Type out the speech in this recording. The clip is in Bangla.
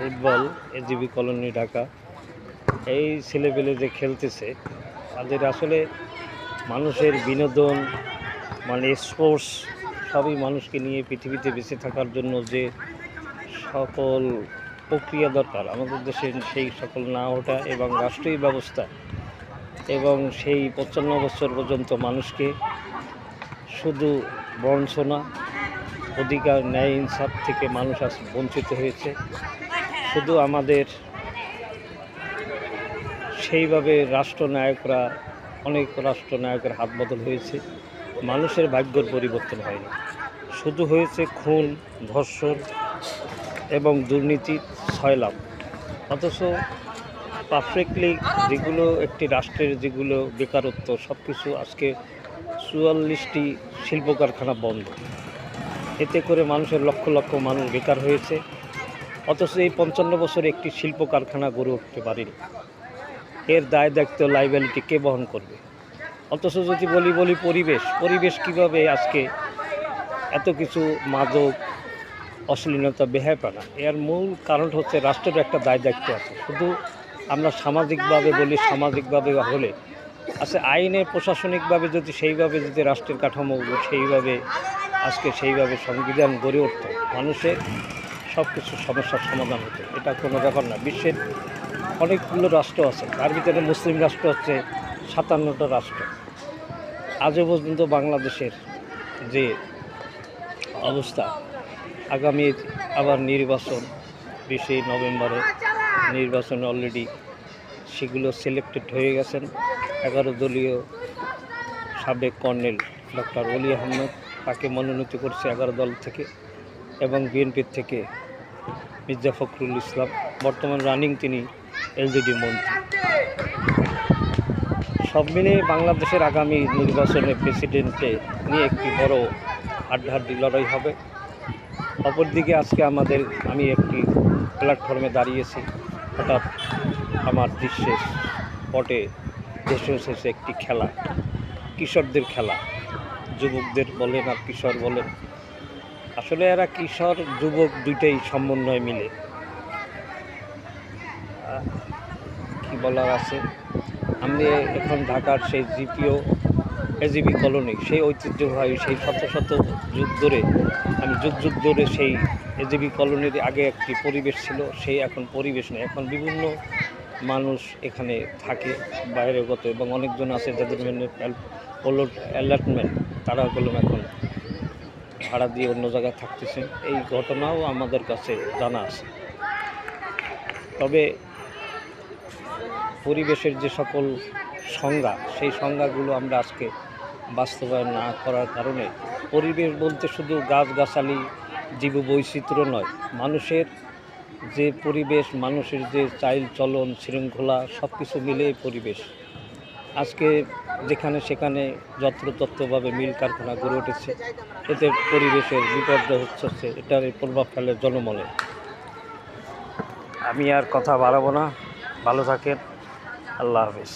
ফুটবল এজিবি কলোনি ঢাকা, এই ছেলেপেলে যে খেলতেছে তাদের আসলে মানুষের বিনোদন মানে স্পোর্টস সবই মানুষকে নিয়ে পৃথিবীতে বেঁচে থাকার জন্য যে সকল প্রক্রিয়া দরকার আমাদের দেশে সেই সকল না ওঠা এবং রাষ্ট্রীয় ব্যবস্থা এবং সেই ৫৫ বছর পর্যন্ত মানুষকে শুধু বঞ্চনা অধিকার ন্যায় ইনসাফ থেকে মানুষ আজ বঞ্চিত হয়েছে। শুধু আমাদের সেইভাবে রাষ্ট্রনায়করা অনেক রাষ্ট্রনায়কের হাত বদল হয়েছে, মানুষের ভাগ্যর পরিবর্তন হয়নি, শুধু হয়েছে খুন, ধর্ষণ এবং দুর্নীতি ছয়লাভ। অথচ পারফেক্টলি যেগুলো একটি রাষ্ট্রের যেগুলো বেকারত্ব সব কিছু আজকে ৪৪টি শিল্প কারখানা বন্ধ, এতে করে মানুষের লক্ষ লক্ষ মানুষ বেকার হয়েছে। অথচ এই ৫৫ বছরে একটি শিল্প কারখানা গড়ে উঠতে পারেনি, এর দায় দায়িত্ব লাইবিলিটি কে বহন করবে? অথচ যদি বলি পরিবেশ কীভাবে আজকে এত কিছু মাদক অশ্লীলতা বেহায়াপনা, এর মূল কারণ হচ্ছে রাষ্ট্রের একটা দায় দায়িত্ব আছে। শুধু আমরা সামাজিকভাবে বলি, সামাজিকভাবে হলে আচ্ছা আইনে প্রশাসনিকভাবে যদি সেইভাবে যদি রাষ্ট্রের কাঠামো সেইভাবে আজকে সেইভাবে সংবিধান গড়ে উঠত, মানুষের সব কিছু সমস্যার সমাধান হতো। এটা কোনো ব্যাপার না। বিশ্বের অনেকগুলো রাষ্ট্র আছে, তার ভিতরে মুসলিম রাষ্ট্র হচ্ছে ৫৭টা রাষ্ট্র। আজও পর্যন্ত বাংলাদেশের যে অবস্থা, আগামী আবার নির্বাচন ২০ নভেম্বরে নির্বাচনে অলরেডি সেগুলো সিলেক্টেড হয়ে গেছেন। ১১ দলীয় সাবেক কর্নেল ডক্টর অলি আহমেদ তাকে মনোনীত করছে ১১ দল থেকে, এবং বিএনপির থেকে মির্জা ফখরুল ইসলাম, বর্তমান রানিং তিনি এলজিডি মন্ত্রী। সব মিলিয়ে বাংলাদেশের আগামী নির্বাচনে প্রেসিডেন্টে নিয়ে একটি বড় হাড্ডাহাড্ডি লড়াই হবে। অপরদিকে আজকে আমি একটি প্ল্যাটফর্মে দাঁড়িয়েছি, হঠাৎ আমার দৃশ্যের পটে ভেসে এসেছে একটি খেলা, কিশোরদের খেলা, যুবকদের বলেন আর কিশোর বলেন, আসলে এরা কিশোর যুবক দুইটাই সমন্বয় মিলে কি বলার আছে। আমি এখন ঢাকার সেই এজিবি কলোনি, সেই ঐতিহ্যবাহী সেই শত যুগ ধরে আমি যুগ ধরে সেই এজিবি কলোনির আগে একটি পরিবেশ ছিল, সেই এখন পরিবেশ নেই। এখন বিভিন্ন মানুষ এখানে থাকে বাইরেগত, এবং অনেকজন আছে যাদের অ্যালার্টমেন্ট, তারা বললাম এখন ভাড়া দিয়ে অন্য জায়গায় থাকতেছেন। এই ঘটনাও আমাদের কাছে জানা আছে। তবে পরিবেশের যে সকল সংজ্ঞা, সেই সংজ্ঞাগুলো আমরা আজকে বাস্তবায়ন না করার কারণে পরিবেশ বলতে শুধু গাছগাছালি, জীববৈচিত্র্য নয়, মানুষের যে পরিবেশ, মানুষের যে চাল চলন শৃঙ্খলা সব কিছু মিলে পরিবেশ। আজকে যেখানে সেখানে যত্রতত্রভাবে মিল কারখানা গড়ে উঠেছে, এতে পরিবেশের বিপর্যয় হচ্ছে, এটার প্রভাব ফেলে জনমনে। আমি আর কথা বাড়াবো না, ভালো থাকেন, আল্লাহ হাফেজ।